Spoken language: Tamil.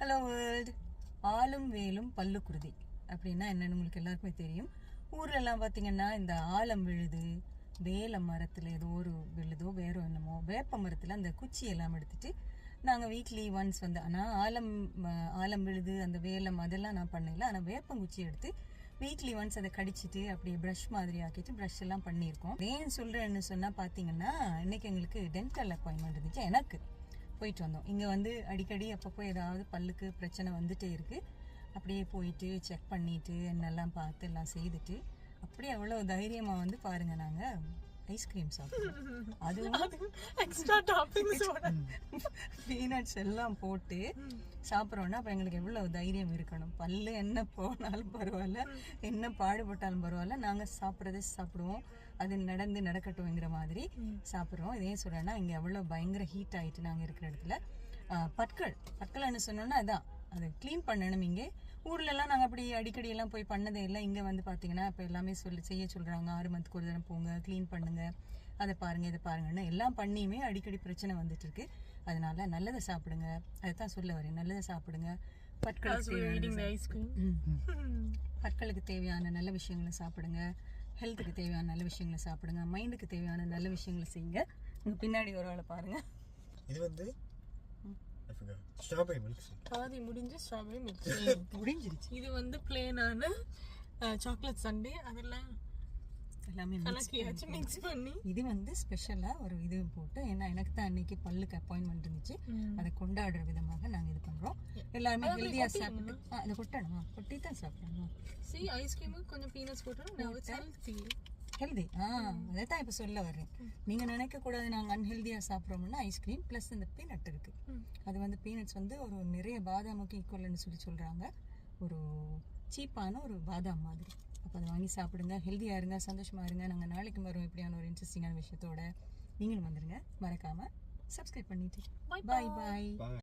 Hello world. ஆலும் வேலும் பல்லுக்குருதி அப்படின்னா என்னன்னு உங்களுக்கு எல்லாருக்குமே தெரியும். ஊர்லெல்லாம் பார்த்தீங்கன்னா இந்த ஆலம் விழுது, வேல மரத்தில் ஏதோ ஒரு விழுதோ வேற என்னமோ, வேப்ப மரத்தில் அந்த குச்சி எல்லாம் எடுத்துட்டு நாங்கள் வீக்லி ஒன்ஸ் வந்து, ஆனால் ஆலம் விழுது அந்த வேலம் அதெல்லாம் நான் பண்ணல. ஆனால் வேப்பங்குச்சி எடுத்து வீக்லி ஒன்ஸ் அதை கடிச்சிட்டு அப்படியே ப்ரஷ் மாதிரி ஆக்கிட்டு ப்ரஷ் எல்லாம் பண்ணியிருக்கோம். ஏன் சொல்கிறேன்னு சொன்னால் பார்த்தீங்கன்னா, இன்னைக்கு எங்களுக்கு டென்டல் அப்பாயின்மெண்ட் இருந்துச்சு. எனக்கு போயிட்டு வந்தோம். இங்கே வந்து அடிக்கடி அப்பப்போ ஏதாவது பல்லுக்கு பிரச்சனை வந்துட்டே இருக்குது. அப்படியே போயிட்டு செக் பண்ணிவிட்டு என்னெல்லாம் பார்த்து எல்லாம் செய்துட்டு அப்படியே அவ்வளோ தைரியமாக வந்து பாருங்கள் நாங்கள் ஐஸ்கிரீம் சாப்பிடுவோம். அதுவும் எக்ஸ்ட்ரா டாப்பிங்ஸ் பீனட்ஸ் எல்லாம் போட்டு சாப்பிட்றோன்னா அப்போ எங்களுக்கு எவ்வளோ தைரியம் இருக்கணும். பல்லு என்ன போனாலும் பரவாயில்ல, என்ன பாடுபட்டாலும் பரவாயில்ல, நாங்கள் சாப்பிட்றதே சாப்பிடுவோம். அது நடக்கட்டும்ங்கிற மாதிரி சாப்பிட்றோம். இதே சொல்கிறேன்னா இங்கே எவ்வளோ பயங்கர ஹீட் ஆகிட்டு நாங்கள் இருக்கிற இடத்துல. பற்கள்னு சொன்னோன்னா அதான் அது க்ளீன் பண்ணணும். இங்கே ஊர்லெல்லாம் நாங்கள் அப்படி அடிக்கடியெல்லாம் போய் பண்ணதே இல்லை. இங்கே வந்து பார்த்தீங்கன்னா இப்போ எல்லாமே செய்ய சொல்கிறாங்க. 6 மந்த்துக்கு ஒரு தடவை போங்க, க்ளீன் பண்ணுங்கள், அதை பாருங்கள் இதை பாருங்கன்னு எல்லாம் பண்ணியுமே அடிக்கடி பிரச்சனை வந்துட்டு இருக்கு. அதனால நல்லதை சாப்பிடுங்க, அதை தான் சொல்ல வரேன். நல்லதை சாப்பிடுங்க. பற்களுக்கு தேவையான நல்ல விஷயங்களை சாப்பிடுங்க, ஹெல்த்துக்கு தேவையான நல்ல விஷயங்களை சாப்பிடுங்க, மைண்டுக்கு தேவையான நல்ல விஷயங்களை செய்யுங்க. உங்கள் பின்னாடி ஒரு ஆளை பாருங்கள். இது வந்து ஸ்ட்ராபெரி மில்க் பாதி முடிஞ்சு ஸ்ட்ராபெரி மில்க் முடிஞ்சிருச்சு. இது வந்து பிளேனான சாக்லேட் சண்டே அதெல்லாம் எல்லாமே மிக்ஸ் பண்ணி இது வந்து ஸ்பெஷலாக ஒரு இது போட்டு, ஏன்னா எனக்கு தான் அன்னைக்கு பல்லுக்கு அப்பாயின்மெண்ட் இருந்துச்சு, அதை கொண்டாடுற விதமாக நாங்கள் இது பண்ணுறோம். எல்லாருமே ஹெல்த்தியாக சாப்பிட்டு அதை கொட்டணுமா, கொட்டி தான் சாப்பிடணுமா. ஐஸ்கிரீமுக்கு கொஞ்சம் பீனட்ஸ் போட்டோம் ஹெல்தி. அதை தான் இப்போ சொல்ல வரேன். நீங்கள் நினைக்கக்கூடாது நாங்கள் அன்ஹெல்தியாக சாப்பிட்றோம்னா ஐஸ்கிரீம் ப்ளஸ் இந்த பீனட் இருக்குது. அது வந்து பீனட்ஸ் வந்து ஒரு நிறைய பாதாமுக்கு ஈக்குவல்னு சொல்கிறாங்க. ஒரு சீப்பான ஒரு பாதாம் மாதிரி. அப்போ அதை வாங்கி சாப்பிடுங்க, ஹெல்த்தியாக இருங்க, சந்தோஷமாக இருங்க. நாங்கள் நாளைக்கு வரோம் இப்படியான ஒரு இன்ட்ரெஸ்டிங்கான விஷயத்தோட. நீங்களும் வந்துடுங்க, மறக்காமல் சப்ஸ்கிரைப் பண்ணிட்டு. பாய் பாய்.